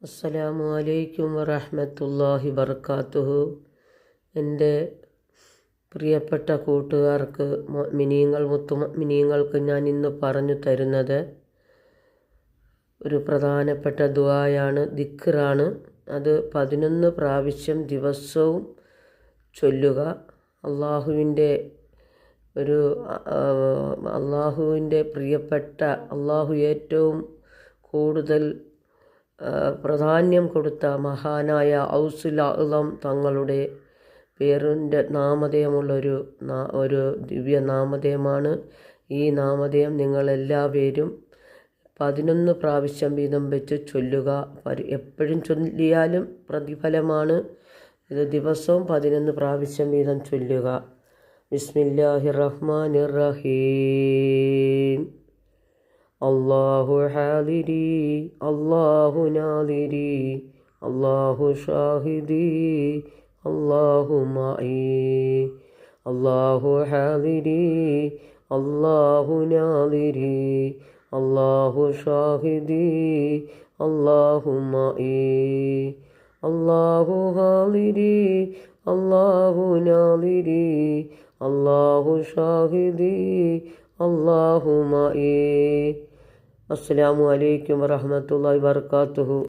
അസ്സലാമു അലൈക്കും വറഹ്മത്തുള്ളാഹി വബറകാതുഹു. എൻ്റെ പ്രിയപ്പെട്ട കൂട്ടുകാർക്ക്, മുത്തുമിനീങ്ങൾക്ക് ഞാൻ ഇന്ന് പറഞ്ഞു തരുന്നത് ഒരു പ്രധാനപ്പെട്ട ദുആയാണ്, ദിക്റാണ്. അത് 11 പ്രാവശ്യം ദിവസവും ചൊല്ലുക. അള്ളാഹുവിൻ്റെ പ്രിയപ്പെട്ട, അള്ളാഹു ഏറ്റവും കൂടുതൽ പ്രാധാന്യം കൊടുത്ത മഹാനായ ഔസുൽ അഅ്ലം തങ്ങളുടെ പേരിൻ്റെ നാമധേയമുള്ളൊരു ഒരു ദിവ്യ നാമധേയമാണ്. ഈ നാമധേയം നിങ്ങളെല്ലാവരും 11 പ്രാവശ്യം വീതം വെച്ച് ചൊല്ലുക. എപ്പോഴും ചൊല്ലിയാലും പ്രതിഫലമാണ്. ഇത് ദിവസവും 11 പ്രാവശ്യം വീതം ചൊല്ലുക. ബിസ്മില്ലാഹിർ റഹ്മാനിർ റഹീം. അല്ലാഹു ഹാദിരി, അല്ലാഹു നാദിരി, അല്ലാഹു ഷാഹിദി, അല്ലാഹു മഈ. അല്ലാഹു ഹാദിരി, അല്ലാഹു നാദിരി, അല്ലാഹു ഷാഹിദി, അല്ലാഹു മഈ. അല്ലാഹു ഹാദിരി, അല്ലാഹു നാദിരി, അല്ലാഹു ഷാഹിദി, അല്ലാഹു മഈ. അസ്സലാമു അലൈക്കും വറഹ്മത്തുള്ളാഹി വബറകാതുഹു.